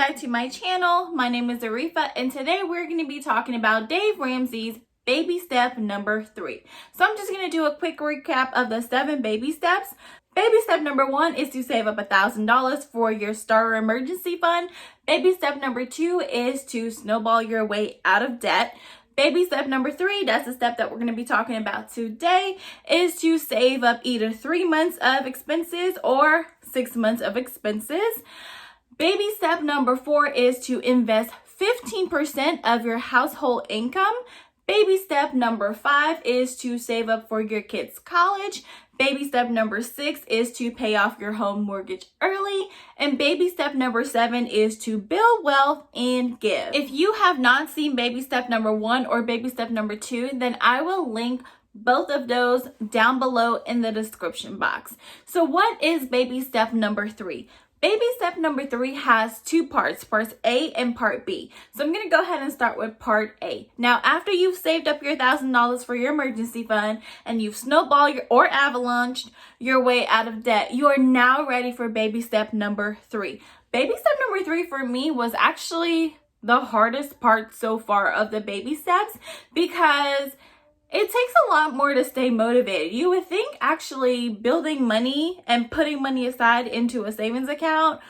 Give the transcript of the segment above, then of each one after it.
back to my channel. My name is Arifa, and today we're going to be talking about Dave Ramsey's baby step number 3. So I'm just going to do a quick recap of the 7 baby steps. Baby step number 1 is to save up $1,000 for your starter emergency fund. Baby step number 2 is to snowball your way out of debt. Baby step number 3, that's the step that we're going to be talking about today, is to save up either 3 months of expenses or 6 months of expenses. Baby step number 4 is to invest 15% of your household income. Baby step number 5 is to save up for your kids' college. Baby step number 6 is to pay off your home mortgage early. And baby step number 7 is to build wealth and give. If you have not seen baby step number 1 or baby step number 2, then I will link both of those down below in the description box. So what is baby step number 3? Baby step number 3 has 2 parts, part A and part B. So I'm going to go ahead and start with part A. Now, after you've saved up your $1,000 for your emergency fund and you've snowballed or avalanched your way out of debt, you are now ready for baby step number 3. Baby step number 3 for me was actually the hardest part so far of the baby steps because it takes a lot more to stay motivated. You would think actually building money and putting money aside into a savings account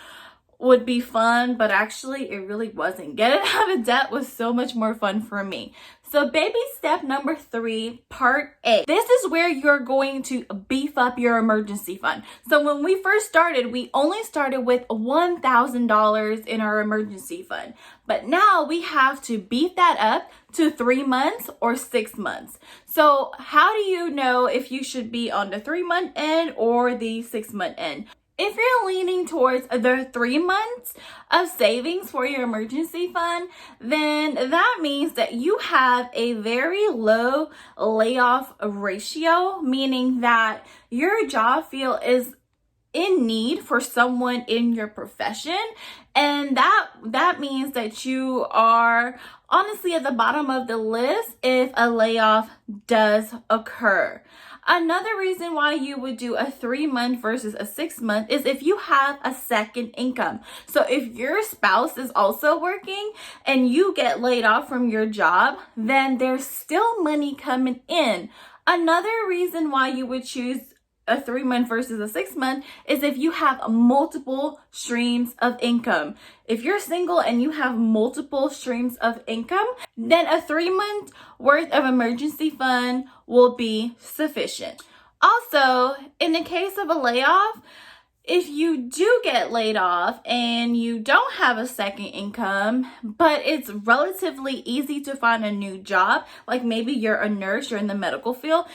would be fun, but actually it really wasn't. Getting out of debt was so much more fun for me. So baby step number 3, part A. This is where you're going to beef up your emergency fund. So when we first started, we only started with $1,000 in our emergency fund. But now we have to beef that up to 3 months or 6 months. So how do you know if you should be on the 3-month end or the 6-month end? If you're leaning towards the 3 months of savings for your emergency fund, then that means that you have a very low layoff ratio, meaning that your job field is in need for someone in your profession. And that means that you are honestly at the bottom of the list if a layoff does occur. Another reason why you would do a 3-month versus a 6-month is if you have a second income. So if your spouse is also working and you get laid off from your job, then there's still money coming in. Another reason why you would choose a 3-month versus a 6-month is if you have multiple streams of income. If you're single and you have multiple streams of income, then a 3-month worth of emergency fund will be sufficient. Also, in the case of a layoff, if you do get laid off and you don't have a second income, but it's relatively easy to find a new job, like maybe you're a nurse, you're in the medical field,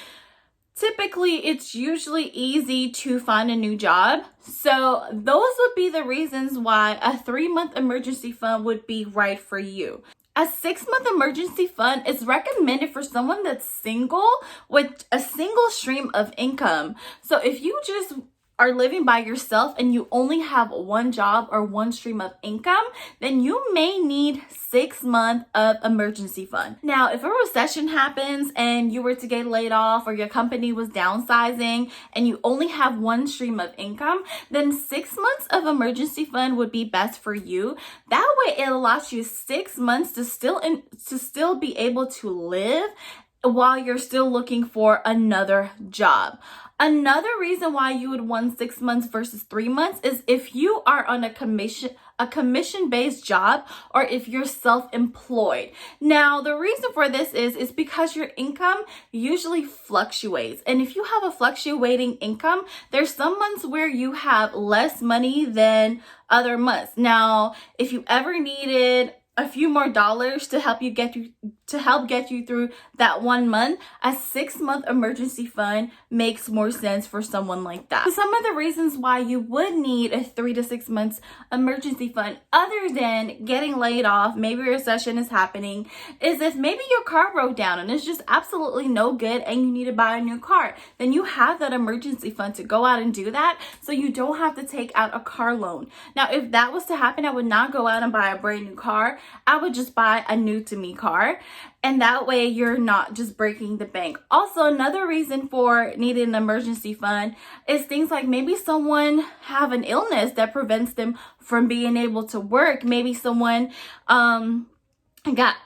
typically, it's usually easy to find a new job. So those would be the reasons why a 3-month emergency fund would be right for you. A 6-month emergency fund is recommended for someone that's single with a single stream of income. So if you just are living by yourself and you only have one job or one stream of income, then you may need 6 months of emergency fund. Now, if a recession happens and you were to get laid off or your company was downsizing and you only have one stream of income, then 6 months of emergency fund would be best for you. That way it allows you 6 months to still be able to live while you're still looking for another job. Another reason why you would want 6 months versus 3 months is if you are on a commission-based job or if you're self-employed. Now, the reason for this is because your income usually fluctuates. And if you have a fluctuating income, there's some months where you have less money than other months. Now, if you ever needed a few more dollars to help get you through that 1 month, a 6-month emergency fund makes more sense for someone like that. Some of the reasons why you would need a 3 to 6 months emergency fund, other than getting laid off, maybe a recession is happening, is if maybe your car broke down and it's just absolutely no good and you need to buy a new car, then you have that emergency fund to go out and do that, so you don't have to take out a car loan. Now, if that was to happen, I would not go out and buy a brand new car. I would just buy a new to me car, and that way you're not just breaking the bank. Also, another reason for needing an emergency fund is things like maybe someone have an illness that prevents them from being able to work. Maybe someone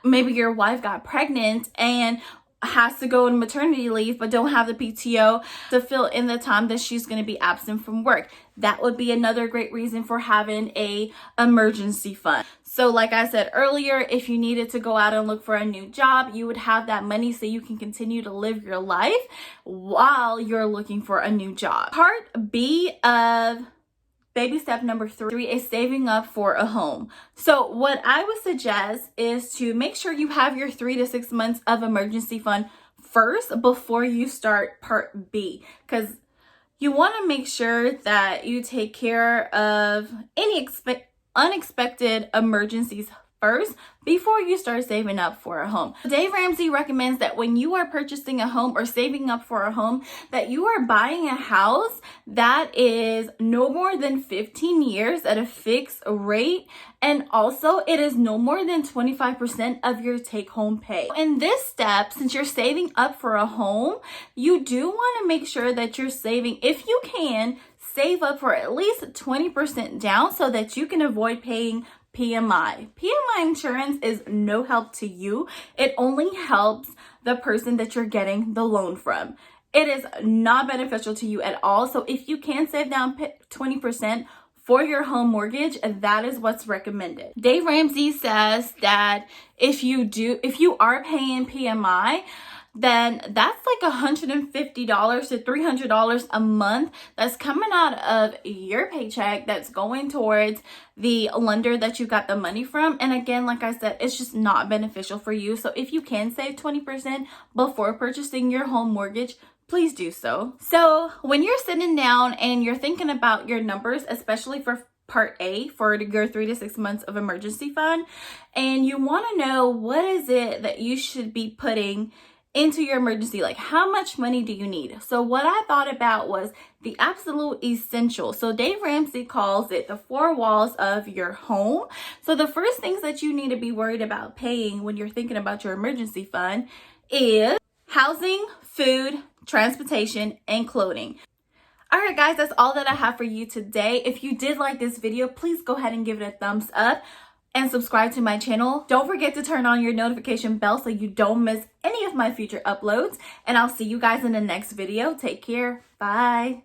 maybe your wife got pregnant and has to go on maternity leave but don't have the PTO to fill in the time that she's going to be absent from work. That would be another great reason for having a emergency fund. So like I said earlier, if you needed to go out and look for a new job, you would have that money so you can continue to live your life while you're looking for a new job. Part B of baby step number 3 is saving up for a home. So what I would suggest is to make sure you have your 3 to 6 months of emergency fund first before you start part B, because you want to make sure that you take care of any unexpected emergencies first before you start saving up for a home. Dave Ramsey recommends that when you are purchasing a home or saving up for a home, that you are buying a house that is no more than 15 years at a fixed rate, and also it is no more than 25% of your take-home pay. In this step, since you're saving up for a home, you do want to make sure that you're saving, if you can, save up for at least 20% down so that you can avoid paying PMI. PMI insurance is no help to you. It only helps the person that you're getting the loan from. It is not beneficial to you at all. So if you can save down 20% for your home mortgage, that is what's recommended. Dave Ramsey says that if you are paying PMI, then that's like $150 to $300 a month that's coming out of your paycheck that's going towards the lender that you got the money from. And again, like I said, it's just not beneficial for you. So if you can save 20% before purchasing your home mortgage, please do so. So when you're sitting down and you're thinking about your numbers, especially for part A, for your 3 to 6 months of emergency fund, and you want to know what is it that you should be putting into your emergency, like how much money do you need? So what I thought about was the absolute essential. So Dave Ramsey calls it the 4 walls of your home. So the first things that you need to be worried about paying when you're thinking about your emergency fund is housing, food, transportation, and clothing. All right, guys, that's all that I have for you today. If you did like this video, please go ahead and give it a thumbs up and subscribe to my channel. Don't forget to turn on your notification bell so you don't miss any of my future uploads. And I'll see you guys in the next video. Take care. Bye.